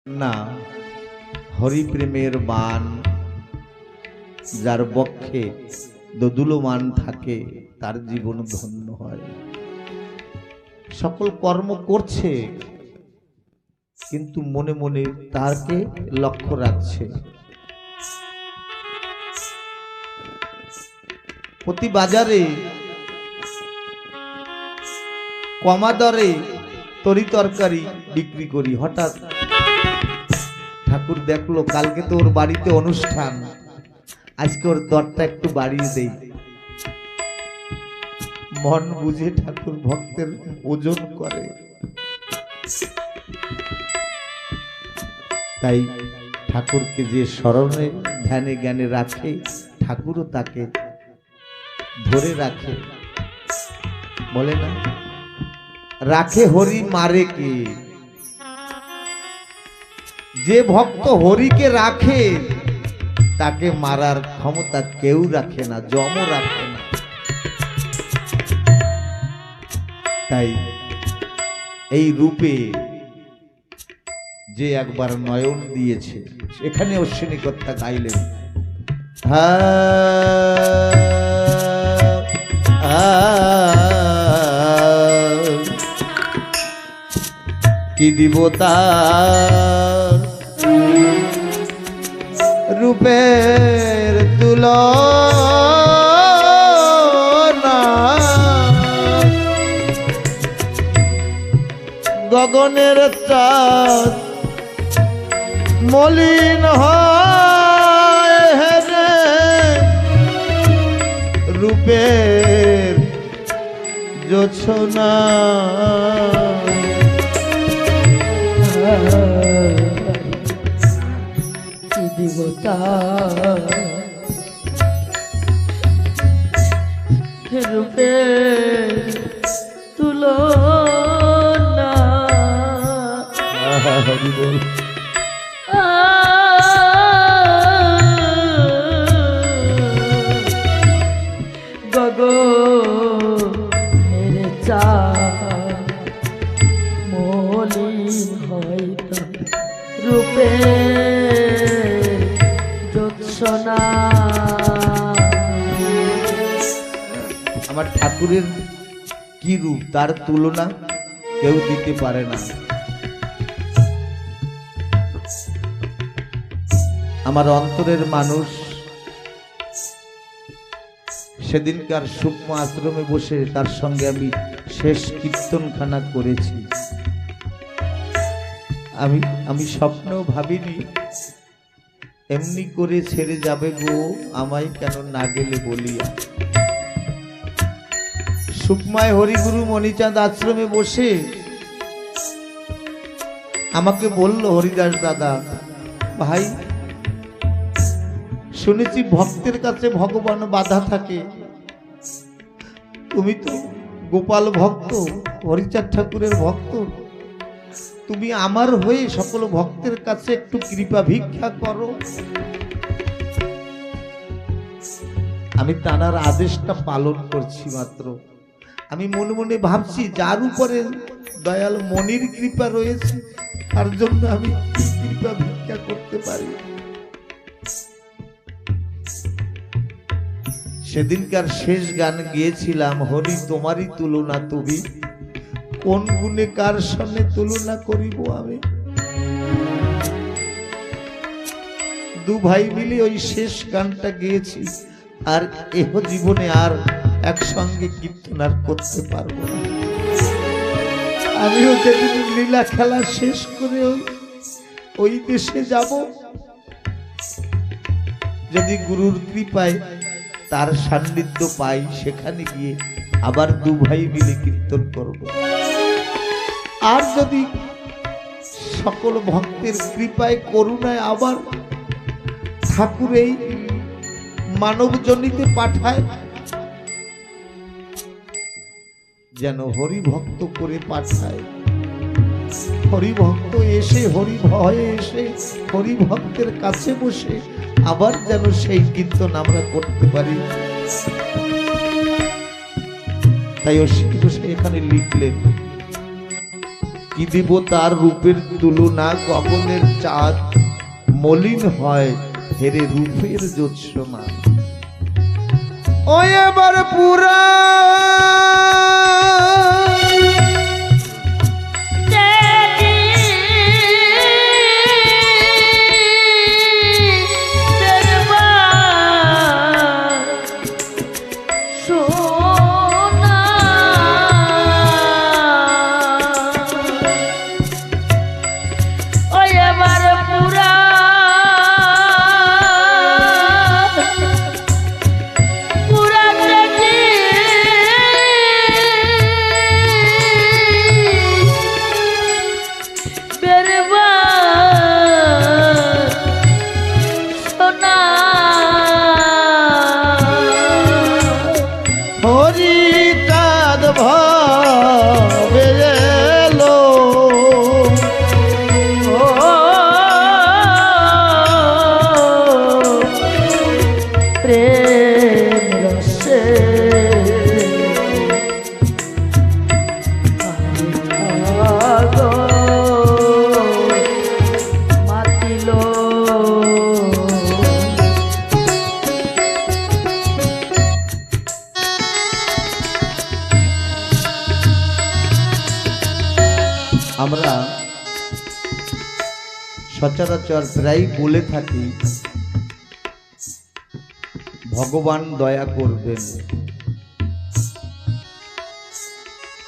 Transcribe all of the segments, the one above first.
না হরিপ্রেমের বান যার বক্ষে দোদুল্যমান থাকে তার জীবন ধন্য হয়। সকল কর্ম করছে কিন্তু মনে মনে তাকে লক্ষ্য রাখছে। প্রতি বাজারে কমা দরে তরি তরকারি বিক্রি করি, হঠাৎ ঠাকুর দেখলো কালকে তো ওর বাড়িতে অনুষ্ঠান, আজকে ওর দরটা একটু বাড়িয়ে দেই। মন বুঝে ঠাকুর ভক্তের ওজন করে, তাই ঠাকুরকে যে স্মরণে ধ্যানে জ্ঞানে রাখে ঠাকুরও তাকে ধরে রাখে। বলে না রাখে হরি মারে কে, যে ভক্ত হরিকে রাখে তাকে মারার ক্ষমতা কেউ রাখে না, যমও রাখে না। তাই এই রূপে যে একবার নয়ন দিয়েছে এখানে অশ্বিনী কথা গাইলেন, কি দিব তার রূপের তুলনা, গগনের চাঁদ মলিন হয় রে রূপের জোছনা। কি দেবতা রূপে তুলনা, গগনের চাঁদ মলিন হয়তো রূপে জোৎস্না। আমার ঠাকুরের কি রূপ, তার তুলনা কেউ দিতে পারে না। আমার অন্তরের মানুষ সেদিনকার সূক্ষ্ম আশ্রমে বসে তার সঙ্গে আমি শেষ কীর্তনখানা করেছি। আমি স্বপ্নেও ভাবিনি এমনি করে ছেড়ে যাবে গো আমায় কেন না গেলে বলিয়া। সুকমায় হরিগুরু মণিচাঁদ আশ্রমে বসে আমাকে বলল, হরিদাস দাদা ভাই শুনেছি ভক্তের কাছে ভগবান বাধা থাকে, তুমি তো গোপাল ভক্ত, হরিচাঁদ ঠাকুরের ভক্ত, তুমি আমার হয়ে সকল ভক্তের কাছে একটু কৃপা ভিক্ষা করো। আমি তানার আদেশটা পালন করছি মাত্র। আমি মনে মনে ভাবছি যার উপরে দয়াল মনির কৃপা রয়েছে তার জন্য আমি কৃপা ভিক্ষা করতে পারি। সেদিনকার শেষ গান গিয়েছিলাম, হরি তোমারই তুলনা তুমি, কোন গুণে কার সামনে তুলনা করিব আমি। দু ভাই মিলে ওই শেষ গানটা গিয়েছি, আর এহ জীবনে আর একসঙ্গে কীর্তন আর করতে পারবো না। আমিও যেদিন লীলা খেলা শেষ করে ওই দেশে যাব, যদি গুরুর কৃপায় তার সান্নিধ্য পাই সেখানে গিয়ে আবার দু ভাই মিলে কীর্তন করব। আর যদি সকল ভক্তের কৃপায় করুণায় আবার ঠাকুর এই মানব জনিতে পাঠায়, যেন হরিভক্ত করে পাঠায়, হরিভক্ত এসে হরি ভয়ে এসে হরিভক্তের কাছে বসে আবার যেন সেই কীর্তন আমরা করতে পারি। তাই অশ্বিনী ঘোষ এখানে লিখলেন, কি কি দিব তার রূপের তুলনা, গগনের চাঁদ মলিন হয় হেরে রূপের জ্যোৎস্না। ও এবার পুরা আমরা সচরাচর প্রায় বলে থাকি ভগবান দয়া করবেন।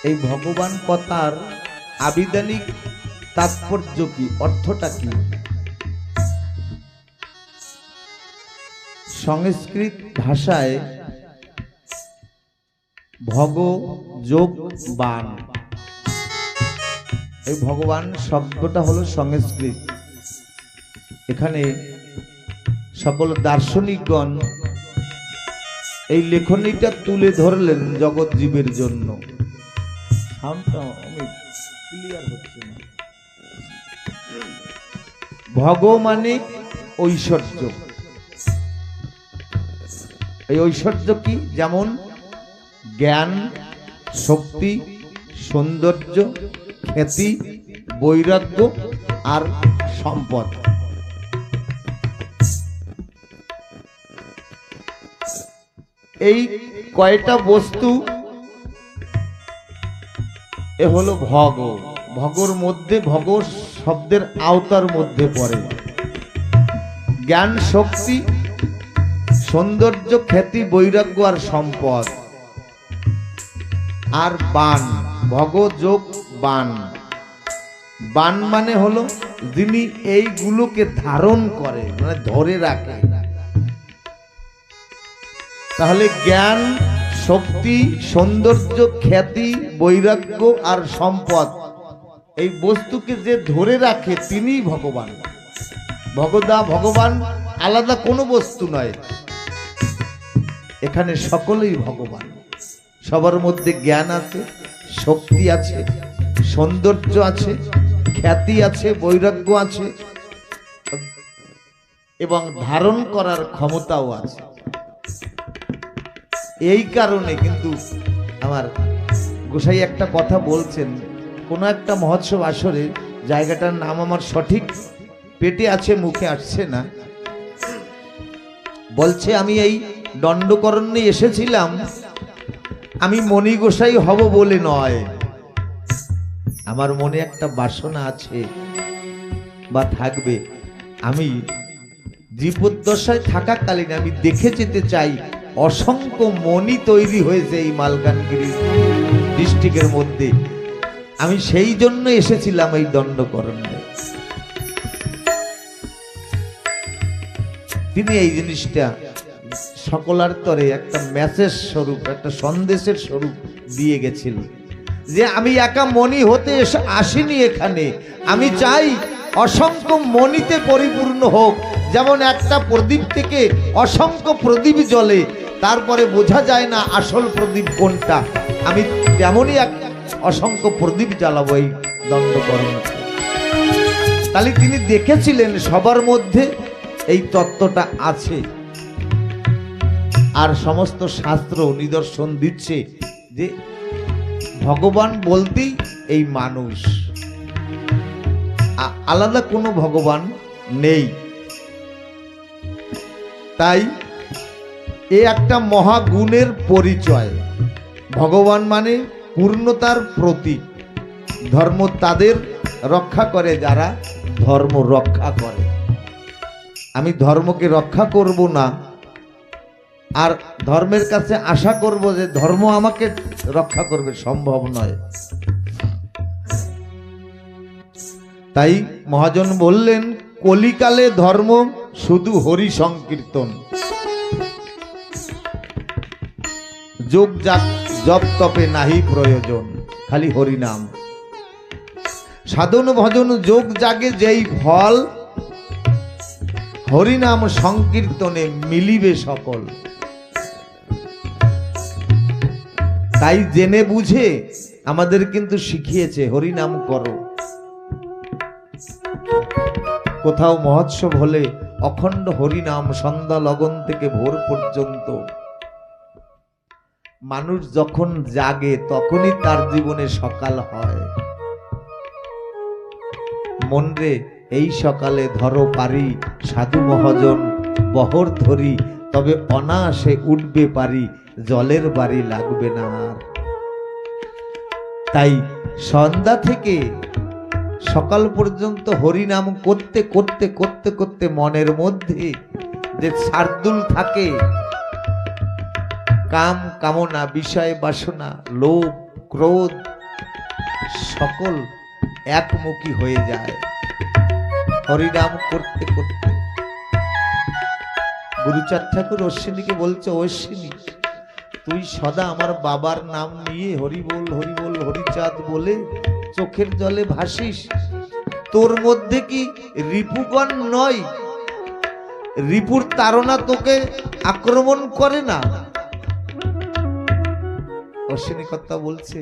এই ভগবান কথার আবিধানিক তাৎপর্য কি, অর্থটা কি? সংস্কৃত ভাষায় ভগ যোগ বান, এই ভগবান শব্দটা হলো সংস্কৃত। এখানে সকল দার্শনিকগণ এই লেখনীটা তুলে ধরলেন জগৎ জীবের জন্য। ভগ মানে ঐশ্বর্য। এই ঐশ্বর্য কি? যেমন জ্ঞান, শক্তি, সৌন্দর্য, খ্যাতি, বৈরাগ্য আর সম্পদ। এই কয়টা বস্তু এ হলো ভগ। ভগর মধ্যে, ভগ শব্দের আওতার মধ্যে পড়ে জ্ঞান, শক্তি, সৌন্দর্য, খ্যাতি, বৈরাগ্য আর সম্পদ। আর বান, ভগ যোগ বান। বান মানে হলো যিনি এইগুলোকে ধারণ করে, মানে ধরে রাখে। তাহলে জ্ঞান, শক্তি, সৌন্দর্য, খ্যাতি, বৈরাগ্য আর সম্পদ, এই বস্তুকে যে ধরে রাখে তিনিই ভগবান। ভগবান আলাদা কোনো বস্তু নয়, এখানে সকলেই ভগবান। সবার মধ্যে জ্ঞান আছে, শক্তি আছে, সৌন্দর্য আছে, খ্যাতি আছে, বৈরাগ্য আছে এবং ধারণ করার ক্ষমতাও আছে। এই কারণে কিন্তু আমার গোসাই একটা কথা বলছেন, কোন একটা মহোৎসব আসরে, জায়গাটার নাম আমার সঠিক পেটে আছে, মুখে আসছে না, বলছে আমি এই দণ্ডকরণ্যে এসেছিলাম, আমি মণি গোসাই হব বলে নয়, আমার মনে একটা বাসনা আছে বা থাকবে, আমি জীবদ্দশায় থাকাকালীন আমি দেখে যেতে চাই অসংখ্য মণি তৈরি হয়েছে এই মালকানগিরি ডিস্ট্রিক্টের মধ্যে। আমি সেই জন্য এসেছিলাম এই দণ্ডকরণ্যে। তিনি এই জিনিসটা সকলার তরে একটা মেসেজ স্বরূপ, একটা সন্দেশের স্বরূপ দিয়ে গেছিল যে আমি একা মণি হতে আসিনি এখানে, আমি চাই অসংখ্য মণিতে পরিপূর্ণ হোক। যেমন একটা প্রদীপ থেকে অসংখ্য প্রদীপ জ্বলে, তারপরে বোঝা যায় না আসল প্রদীপ কোনটা, আমি তেমনই এক অসংখ্য প্রদীপ জ্বালাবো এই দণ্ডকরণ্য। তাহলে তিনি দেখেছিলেন সবার মধ্যে এই তত্ত্বটা আছে। আর সমস্ত শাস্ত্র নিদর্শন দিচ্ছে যে ভগবান বলতেই এই মানুষ, আলাদা কোনো ভগবান নেই। তাই এ একটা মহাগুণের পরিচয়। ভগবান মানে পূর্ণতার প্রতীক। ধর্ম তাদের রক্ষা করে যারা ধর্ম রক্ষা করে। আমি ধর্মকে রক্ষা করব না আর ধর্মের কাছে আশা করব যে ধর্ম আমাকে রক্ষা করবে, সম্ভব নয়। তাই মহাজন বললেন, কলিকালে ধর্ম শুধু হরি সংকীর্তন, যোগ জপ তপে নাহি প্রয়োজন, খালি হরি নাম। সাধন ভজন যোগ জাগে যেই ফল, হরিনাম সংকীর্তনে মিলিবে সকল। তাই জেনে বুঝে আমাদের কিন্তু শিখিয়েছে হরিনাম করো। কোথাও মহোৎসব হলে অখণ্ড হরিনাম সন্ধ্যা লগন থেকে ভোর পর্যন্ত। মানুষ যখন জাগে তখনই তার জীবনে সকাল হয়। মন রে এই সকালে ধরো পারি, সাধু মহাজন বহর ধরি, তবে অনায়াসে উঠবে পারি, জলের বাড়ি লাগবে না আর। তাই সন্ধ্যা থেকে সকাল পর্যন্ত হরিনাম করতে করতে করতে করতে মনের মধ্যে যে শার্দুল থাকে, কাম কামনা বিষয় বাসনা লোভ ক্রোধ সকল একমুখী হয়ে যায় হরিনাম করতে করতে। গুরুচাঁদ ঠাকুর অশ্বিনীকে বলছে, অশ্বিনী তুই সদা আমার বাবার নাম নিয়ে হরি বল হরিচাঁদ বলে চোখের জলে ভাসিস, তোর মধ্যে কি রিপুগণ নয়? রিপুর তাড়না তোকে আক্রমণ করে না? অশ্বিনী কথা বলছে,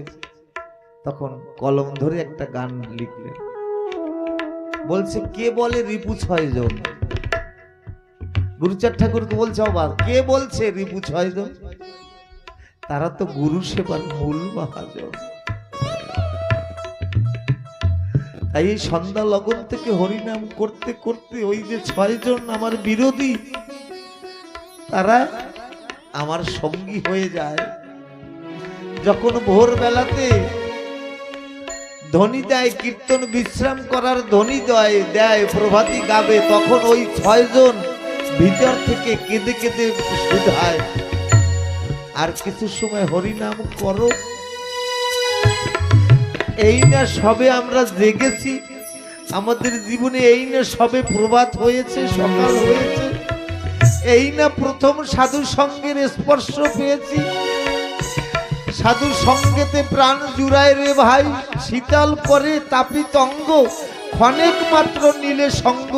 তখন কলম ধরে একটা গান লিখলেন। বলছে, কে বলে রিপু 6 জন? গুরুচাঁদ ঠাকুরকে বলছে, অবাক, কে বলছে রিপু 6 জন? তারা তো গুরু সেবার মূল মহাজন। তাই এই সন্ধ্যা লগন থেকে হরিনাম করতে করতে ওই যে 6 জন আমার বিরোধী, তারা আমার সঙ্গী হয়ে যায়। যখন ভোর বেলাতে ধ্বনি দেয়, কীর্তন বিশ্রাম করার ধ্বনি দেয়, প্রভাতী গাবে, তখন ওই 6 জন ভিতর থেকে কেঁদে কেঁদে শুধায়, আর কিছু সময় হরিনাম করো। এই না সবে আমরা জেগেছি, আমাদের জীবনে এই না সবে প্রভাত হয়েছে, সকাল হয়েছে, এই না প্রথম সাধু সঙ্গের স্পর্শ পেয়েছি। সাধু সঙ্গেতে প্রাণ জুড়ায় রে ভাই, শীতল করে তাপিত অঙ্গ, ক্ষণেক মাত্র নিলে সঙ্গ।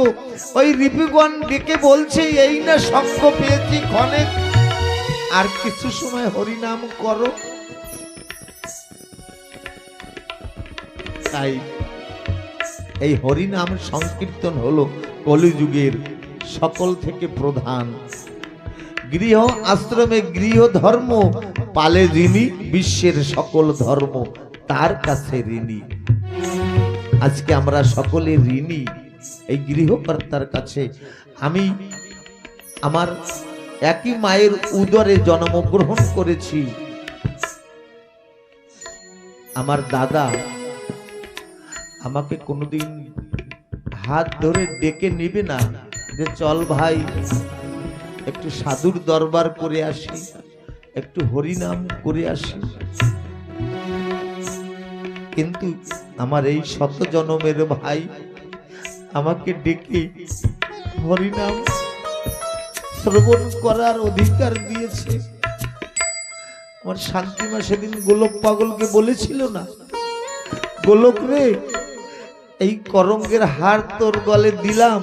ওই রিপুগণ ডেকে বলছে, এই না সঙ্গ পেয়েছি ক্ষণেক, আর কিছু সময় হরিনাম করো। তাই এই হরিনাম সংকীর্তন হলো কলিযুগের সকল থেকে প্রধান। গৃহ আশ্রমে গৃহ ধর্ম পালে ঋণী, বিশ্বের সকল ধর্ম তার কাছে ঋণী। আজকে আমরা সকলে ঋণী এই গৃহকর্তার কাছে। আমি আমার একই মায়ের উদরে জন্মগ্রহণ করেছি। আমার দাদা আমাকে কোনোদিন হাত ধরে ডেকে নিবে না যে চল ভাই একটু সাধুর দরবার করে আসি, একটু হরিনাম করে আসি। কিন্তু আমার এই 100 জনমের ভাই আমাকে ডেকে হরিনাম শ্রবণ করার অধিকার দিয়েছে। আমার শান্তিমা সেদিন গোলক পাগলকে বলেছিল না, গোলক রে এই করঙ্গের হার তোর গলে দিলাম,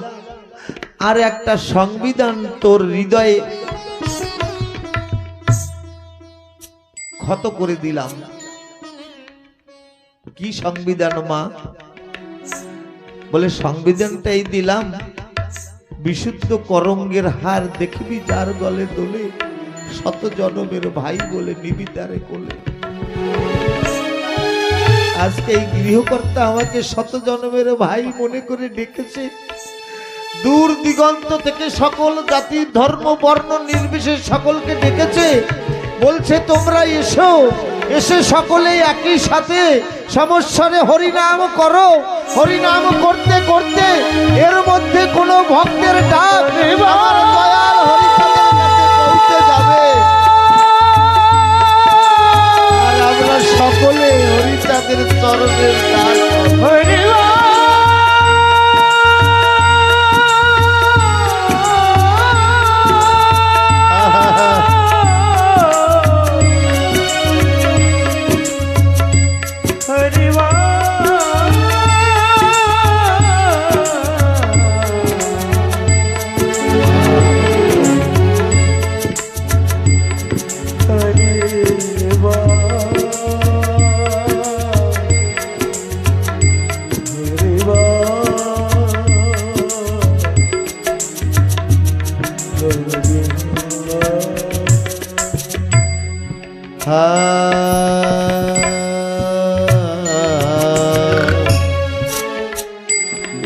আর একটা সংবিধান তোর হৃদয়ে ক্ষত করে দিলাম। কি সংবিধান মা? বলে সংবিধানটাই দিলাম, বিশুদ্ধ করঙ্গের হার দেখবি যার গলে দোলে, 100 জনমের ভাই বলে নিবি তারে কোলে। আজকে এই গৃহকর্তা পিতা আমাকে শত জন্মের ভাই মনে করে ডেকেছে, দূর দিগন্ত থেকে সকল জাতি ধর্ম বর্ণ নির্বিশেষ সকলকে ডেকেছে, বলছে তোমরা এসো, এসে সকলেই একই সাথে সমস্বরে হরিনাম করো। হরিনাম করতে করতে এর মধ্যে কোনো ভক্তের ডাক আমার দয়াল হরিচাঁদের কাছে পৌঁছে যাবে, আর আমরা সকলে হরিচাঁদের চরণের ডাক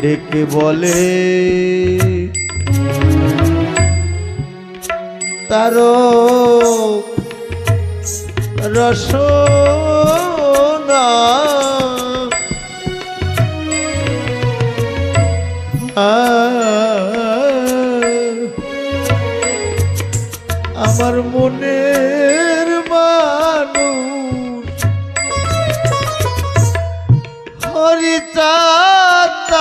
ডেকে বলে তারো রসনা আমার মনের মানুষ হরিচাঁদ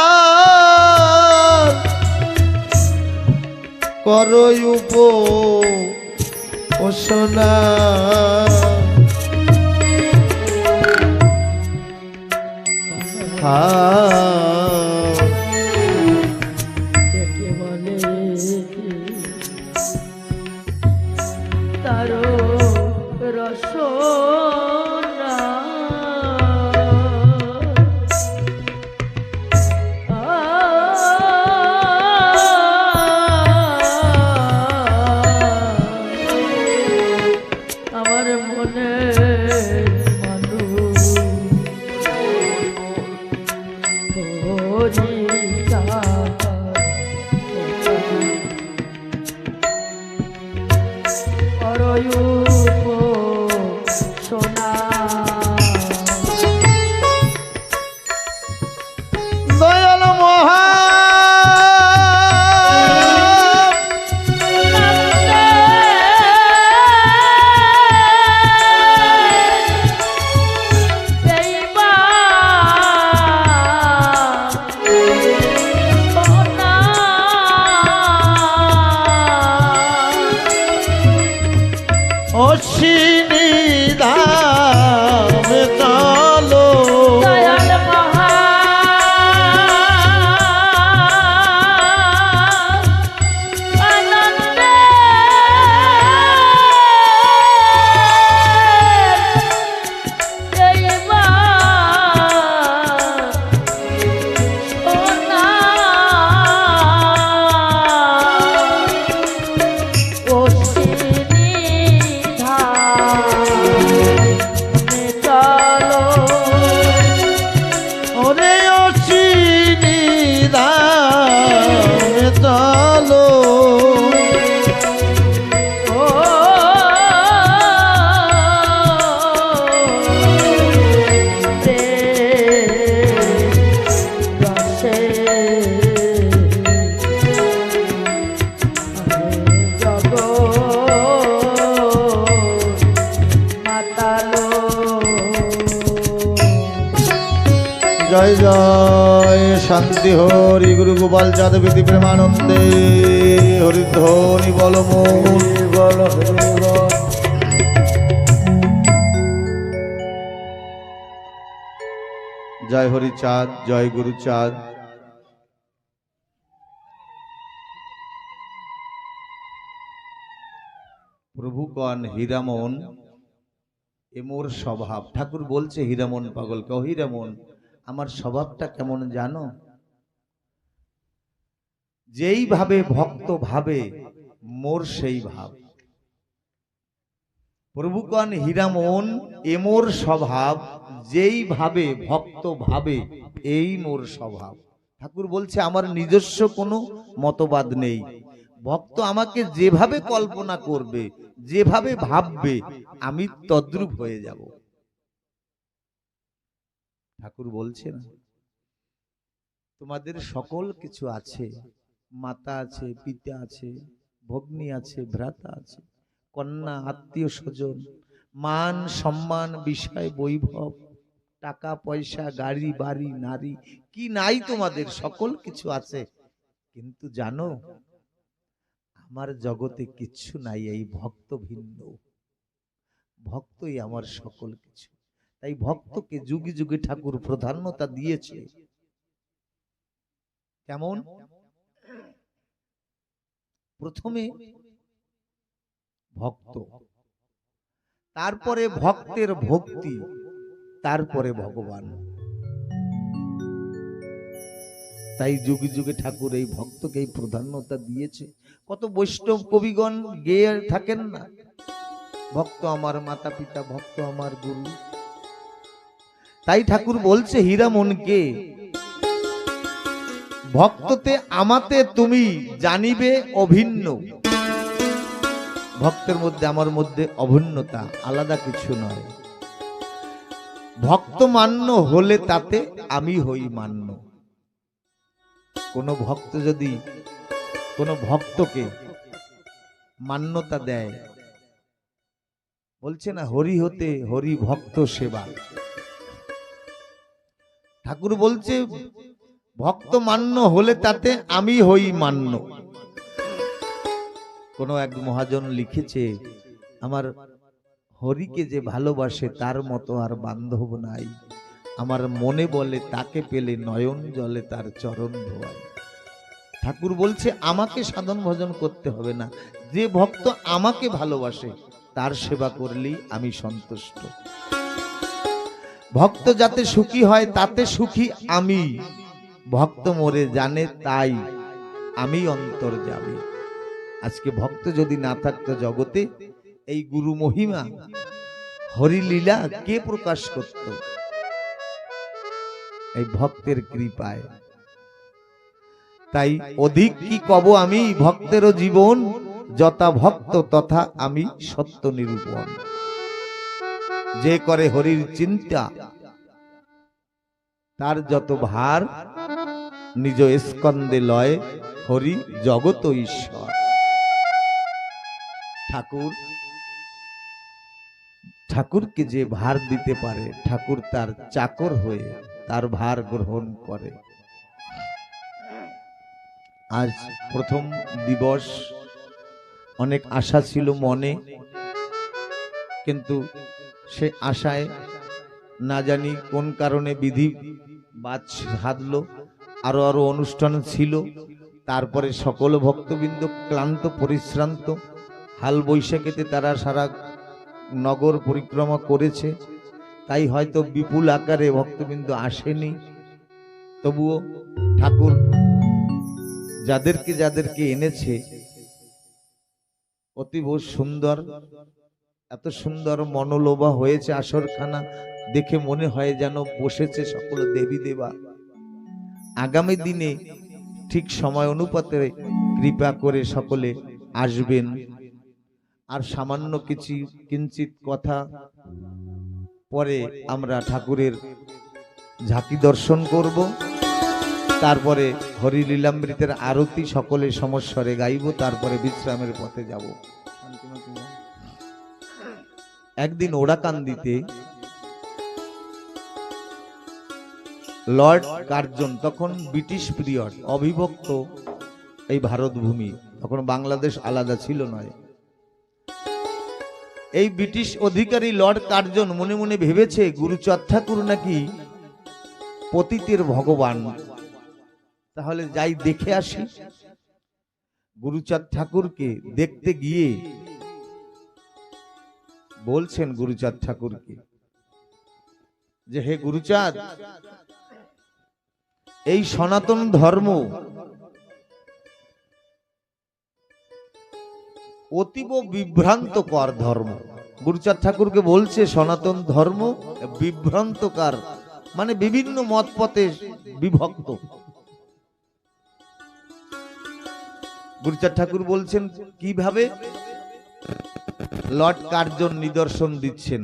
করই উপাসনা ডেকে বলে তারো রসনা আমার মনে মানুষ সোনা দয়াল মহা অশ্বিনী ধামে চলো দয়াল মহা আনন্দে দেবা সোনা অশ্বিনী ধামে চলো ওরে অশ্বিনী ধামে চলো ও রসে জগ মাতালো জয় জয় শান্তি হরি গুরু গোপাল যাদব ইতি প্রেমানন্দে হরিধ্বনি বল মূল বল জয় হরিচাঁদ, জয় গুরুচাঁদ। প্রভু কন হীরামন এ মোর স্বভাব। ঠাকুর বলছে হীরামন পাগলকে, ও হীরামন আমার স্বভাবটা কেমন জানো? যেই ভাবে ভক্ত ভাবে মোর সেই ভাব। প্রভুগণ হীরামন এ মোর স্বভাব, যেই ভাবে ভক্ত ভাবে এই মোর স্বভাব। ঠাকুর বলছে আমার নিজস্ব কোনো মতবাদ নেই, ভক্ত আমাকে যেভাবে কল্পনা করবে, যেভাবে ভাববে, আমি তদ্রূপ হয়ে যাব। ঠাকুর বলছেন তোমাদের সকল কিছু আছে, মাতা আছে, পিতা আছে, ভগ্নী আছে, ভ্রাতা আছে, কন্যা, আত্মীয় স্বজন, মান সম্মান, বিষয় বৈভব, টাকা পয়সা, গাড়ি বাড়ি, নারী, কি নাই তোমাদের, সকল কিছু আছে। কিন্তু জানো আমার জগতে কিচ্ছু নাই, এই ভক্ত ভিন্ন, ভক্তই আমার সকল কিছু। তাই ভক্তকে যুগে যুগে ঠাকুর প্রাধান্যতা দিয়েছে। কেমন? প্রথমে ভক্ত, তারপরে ভক্তের ভক্তি, তারপরে ভগবান। তাই যুগে যুগে ঠাকুর এই ভক্তকে এই প্রাধান্যতা দিয়েছে। কত বৈষ্ণব কবিগণ গেয়ে থাকেন না, ভক্ত আমার মাতা পিতা, ভক্ত আমার গুরু। তাই ঠাকুর বলছে হীরামনকে, ভক্ততে আমাতে তুমি জানিবে অভিন্ন। ভক্তের মধ্যে আমার মধ্যে অভিন্নতা, আলাদা কিছু নয়। ভক্ত মান্য হলে তাতে আমি হই মান্য। কোন ভক্ত যদি কোন ভক্তকে মান্যতা দেয়, বলছে না হরি হতে হরি ভক্ত সেবা। ঠাকুর বলছে ভক্ত মান্য হলে তাতে আমি হই মান্য। কোন এক মহাজন লিখেছে, আমার হরিকে যে ভালোবাসে তার মতো আর বান্ধব নাই, আমার মনে বলে তাকে পেলে নয়ন জলে তার চরণ ধোয়ায়। ঠাকুর বলছে আমাকে সাধন ভজন করতে হবে না, যে ভক্ত আমাকে ভালোবাসে তার সেবা করলেই আমি সন্তুষ্ট। ভক্ত যাতে সুখী হয় তাতে সুখী আমি, ভক্ত মোরে জানে তাই আমি অন্তর যাবে। আজকে ভক্ত যদি না থাকতো জগতে, এই গুরু মহিমা হরিলীলা কে প্রকাশ করত? এই ভক্তের কৃপায়। তাই অধিক কি কব আমি, ভক্তেরও জীবন, যথা ভক্ত তথা আমি সত্য নিরূপণ। যে করে হরির চিন্তা, তার যত ভার নিজ স্কন্দে লয়, হরি জগত ঈশ্বর। ঠাকুরকে যে ভার দিতে পারে, ঠাকুর তার চাকর হয়ে তার ভার গ্রহণ করে। আজ প্রথম দিবস, অনেক আশা ছিল মনে, কিন্তু সে আশায় না জানি কোন কারণে বিধি বাদ সাধলো। আরো আরো অনুষ্ঠান ছিল, তারপরে সকল ভক্তবৃন্দ ক্লান্ত পরিশ্রান্ত, হাল বৈশাখীতে তারা সারা নগর পরিক্রমা করেছে, তাই হয়তো বিপুল আকারে ভক্তবৃন্দ আসেনি। তবুও ঠাকুর যাদেরকে যাদেরকে এনেছে অতীব সুন্দর, এত সুন্দর মনোলোভা হয়েছে আসরখানা, দেখে মনে হয় যেন বসেছে সকল দেবী দেবা। আগামী দিনে ঠিক সময় অনুপাতে কৃপা করে সকলে আসবেন। আর সামান্য কিছু কিঞ্চিত কথা পরে আমরা ঠাকুরের ঝাঁকি দর্শন করব, তারপরে হরিলীলামৃতের আরতি সকলে সমস্বরে গাইব, তারপরে বিশ্রামের পথে যাব। একদিন ওরাকান্দিতে লর্ড কার্জন, তখন ব্রিটিশ পিরিয়ড, অবিভক্ত এই ভারত ভূমি, তখন বাংলাদেশ আলাদা ছিল নয়। এই ব্রিটিশ অধিকারী লর্ড কার্জন মনে মনে ভেবেছে গুরুচাঁদ ঠাকুর নাকি পতিতের ভগবান, তাহলে যাই দেখে আসি। গুরুচাঁদ ঠাকুরকে দেখতে গিয়ে বলছেন গুরুচাঁদ ঠাকুরকে যে হে গুরুচাঁদ, এই সনাতন ধর্ম অতীব বিভ্রান্তকর ধর্ম, গুরুচাঁদ ঠাকুরকে বলছে সনাতন ধর্ম বিভ্রান্তকার, মানে বিভিন্ন মত পথে বিভক্ত। গুরুচাঁদ ঠাকুর বলছেন কিভাবে? লর্ড কার্জন নিদর্শন দিচ্ছেন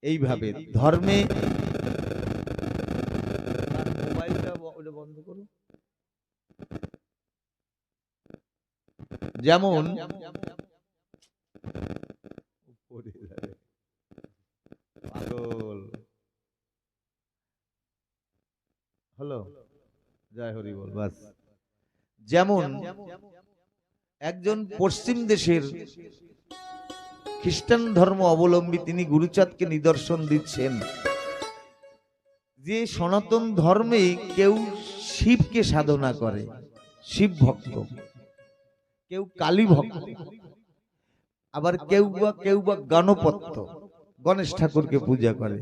এইভাবে, ধর্মে যেমন হলো, জয় হরি বল। বাস, যেমন একজন পশ্চিম দেশের খ্রিস্টান ধর্ম অবলম্বী তিনি গুরুচাঁদকে নিদর্শন দিচ্ছেন যে সনাতন ধর্মে কেউ শিবকে সাধনা করে, শিব ভক্ত, কেউ কালী ভক্ত, আবার কেউ বা গণপত্য, গণেশ ঠাকুরকে পূজা করে,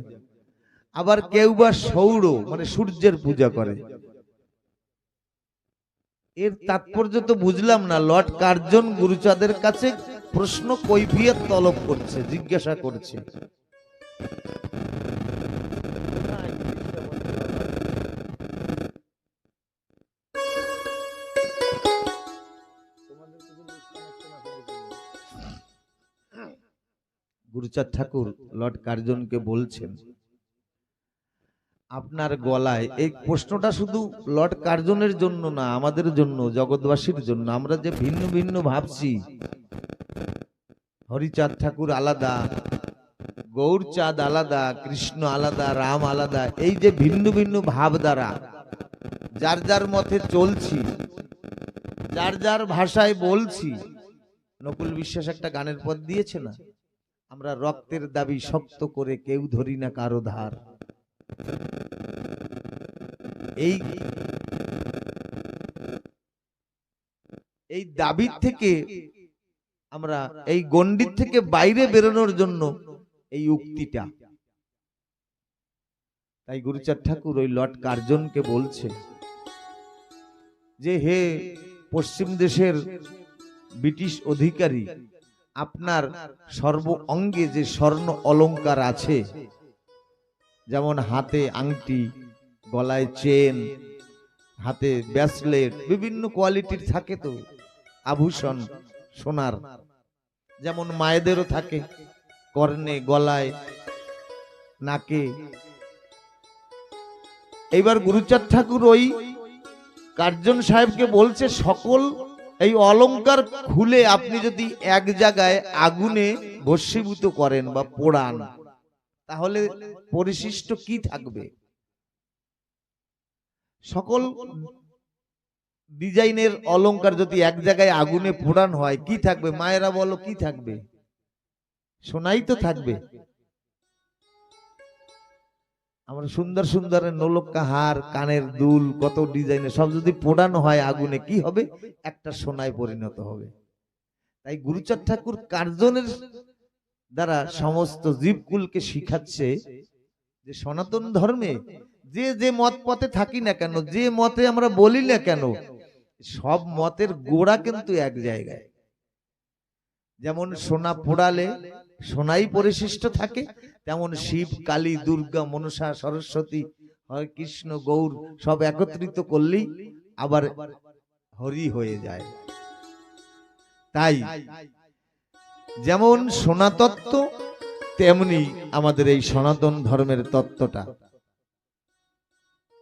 আবার কেউ বা সৌর মানে সূর্যের পূজা করে। এর তাৎপর্য তো বুঝলাম না। লর্ড কার্জন গুরুচাঁদের কাছে প্রশ্ন কৈফিয়ত তলব করছে, জিজ্ঞাসা করছে। গুরুচাঁদ ঠাকুর লর্ড কার্জনকে বলছেন আপনার গলায়, এই প্রশ্নটা শুধু লর্ড কার্জনের জন্য না, আমাদের জন্য, জগৎবাসীর জন্য। আমরা যে ভিন্ন ভিন্ন ভাবছি, হরিচাঁদ ঠাকুর আলাদা, গৌরচাঁদ আলাদা, কৃষ্ণ আলাদা, রাম আলাদা, এই যে ভিন্ন ভিন্ন ভাব দ্বারা যার যার মতে চলছি, যার যার ভাষায় বলছি। নকুল বিশ্বাস একটা গানের পদ দিয়েছে না, আমরা রক্তের দাবি শক্ত করে কেউ ধরি না কারো ধার। এই দাবি থেকে আমরা, এই গণ্ডির থেকে বাইরে বেরোনোর জন্য এই উক্তিটা। তাই গুরুচাঁদ ঠাকুর ওই লর্ড কার্জনকে বলছে যে হে পশ্চিম দেশের ব্রিটিশ অধিকারী, আপনার সর্ব অঙ্গে যে স্বর্ণ অলংকার আছে, যেমন হাতে আংটি, গলায় চেন, হাতে ব্রেসলেট, বিভিন্ন কোয়ালিটির থাকে তো আভূষণ সোনার, যেমন মায়েদেরও থাকে কর্ণে, গলায়, নাকে। এইবার গুরুচাঁদ ঠাকুর ওই কার্জন সাহেবকে বলছে সকল এই অলংকার খুলে আপনি যদি এক জায়গায় আগুনে ভস্মীভূত করেন বা পোড়ান, তাহলে পরিশিষ্ট কি থাকবে? সকল ডিজাইনের অলংকার যদি এক জায়গায় আগুনে পোড়ান হয়, কি থাকবে? মায়েরা বলো, কি থাকবে? সোনাই তো থাকবে। আমরা সুন্দর সুন্দর নলক্কা হার, কানের দুল, কত ডিজাইনের, সব যদি পোড়ানো হয় আগুনে, কি হবে? একটা সোনায় পরিণত হবে। তাই গুরুচাঁদ ঠাকুর কার্জনের দ্বারা সমস্ত জীবকুলকে শিখাচ্ছে যে সনাতন ধর্মে যে যে মত পথে থাকি না কেন, যে মতে আমরা বলি না কেন, সব মতের গোড়া কিন্তু এক জায়গায়। যেমন সোনা পোড়ালে সোনাই পরিশিষ্ট থাকে, তেমন শিব, কালী, দুর্গা, মনসা, সরস্বতী, হয় কৃষ্ণ, গৌর সব একত্রিত করলেই আবার হরি হয়ে যায়। তাই যেমন সোনা তত্ত্ব, তেমনি আমাদের এই সনাতন ধর্মের তত্ত্বটা।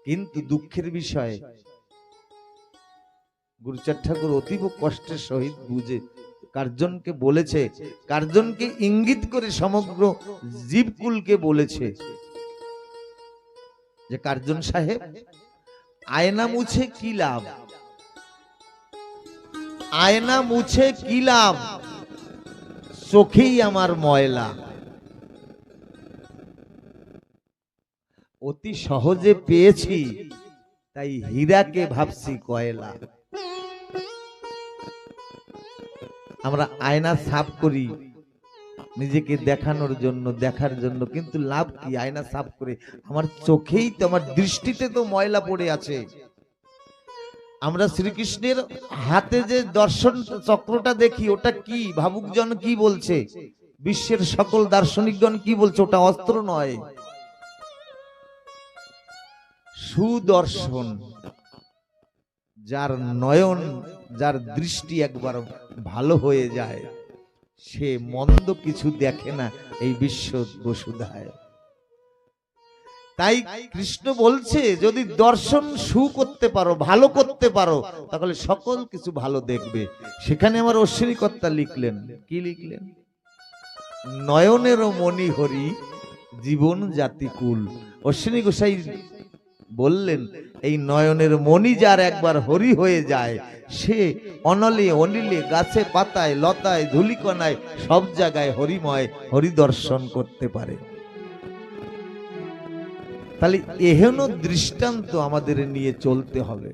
কিন্তু দুঃখের বিষয়, গুরুচাঁদ ঠাকুর অতীব কষ্টের সহিত বুঝে কার্জনকে বলেছে, কার্জনকে ইঙ্গিত করে সমগ্র জীবকুলকে বলেছে যে কার্জন সাহেব, আয়না মুছে কি লাভ? আয়না মুছে কি লাভ? চোখেই আমার ময়লা। অতি সহজে পেয়েছি, তাই হীরাকে ভাবছি কয়লা। আমরা আয়না সাফ করি নিজেকে দেখানোর জন্য, দেখার জন্য, কিন্তু লাভ কি? আয়না সাফ করে আমার চোখেই তো, আমার দৃষ্টিতে তো ময়লা পড়ে আছে। আমরা শ্রীকৃষ্ণের হাতে যে দর্শন চক্রটা দেখি, ওটা কি? ভাবুকজন কি বলছে? বিশ্বের সকল দার্শনিকগণ কি বলছে? ওটা অস্ত্র নয়, সুদর্শন। যার নয়ন, যার দৃষ্টি একবার ভালো হয়ে যায়, সে মন্দ কিছু দেখে না এই বিশ্ব বসুধায়। তাই কৃষ্ণ বলছে যদি দর্শন সু করতে পারো, ভালো করতে পারো, তাহলে সকল কিছু ভালো দেখবে। সেখানে আমার অশ্বিনীকর্তা লিখলেন, কি লিখলেন? নয়নেরও মণি হরি, জীবন জাতিকুল। অশ্বিনী গোসাই বললেন এই নয়নের মণি যার একবার হরি হয়ে যায়, সে অনলে অনিলে, গাছে পাতায়, লতায়, ধুলিকণায়, সব জায়গায় হরিময়, হরি দর্শন করতে পারে। তাহলে এহেন দৃষ্টান্ত আমাদের নিয়ে চলতে হবে।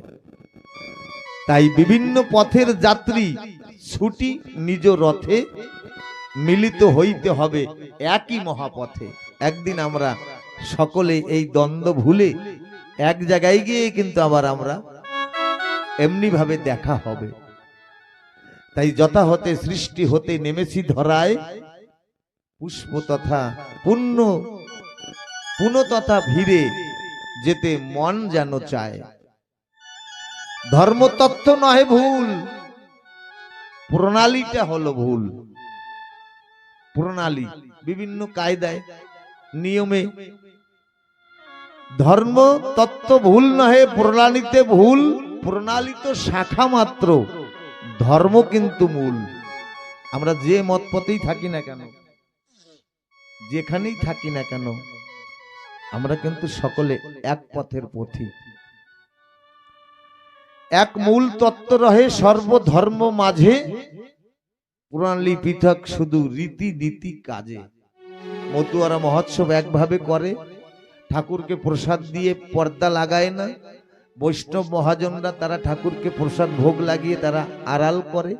তাই বিভিন্ন পথের যাত্রী ছুটি নিজ রথে, মিলিত হইতে হবে একই মহাপথে। একদিন আমরা সকলে এই দ্বন্দ্ব ভুলে এক জায়গায় গিয়ে কিন্তু আবার আমরা এমনি ভাবে দেখা হবে। তাই যথা হতে সৃষ্টি হতে নেমেছি ধরায়, পুষ্প তথা পুণ্য তথা ভিড়ে যেতে মন যেন চায়। ধর্মতত্ত্ব নহে ভুল, প্রণালীটা হলো ভুল। প্রণালী বিভিন্ন কায়দায় নিয়মে, ধর্ম তত্ত্ব ভুল নহে, প্রণালীতে ভুল। প্রণালী তো শাখা মাত্র, ধর্ম কিন্তু মূল। আমরা যে মত পথেই থাকি না কেন, যেখানেই থাকি না কেন, আমরা কিন্তু সকলে এক পথের পথিক। এক মূল তত্ত্ব রহে সর্বধর্ম মাঝে, প্রণালী পৃথক শুধু রীতি নীতি কাজে। মতুয়ারা মহোৎসব একভাবে করে, ঠাকুরকে প্রসাদ দিয়ে পর্দা লাগায় না। বৈষ্ণব মহাজনরা তারা ঠাকুরকে প্রসাদ ভোগ লাগিয়ে তারা আড়াল করে,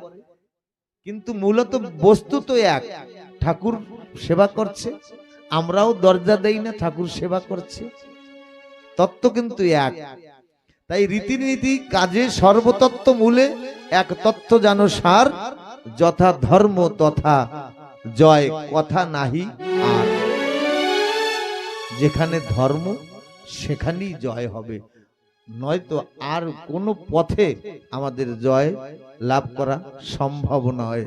কিন্তু মূলত বস্তু তো এক, ঠাকুর সেবা করছে, আমরাও দরজা দেই না, ঠাকুর সেবা করছে, তত্ত্ব কিন্তু এক। তাই রীতিনীতি কাজে সর্বতত্ত্ব মূলে, এক তত্ত্ব জানো সার, যথা ধর্ম তথা জয়, কথা নাহি আর। যেখানে ধর্ম সেখানেই জয় হবে, নয়তো আর কোনো পথে আমাদের জয় লাভ করা সম্ভব নয়।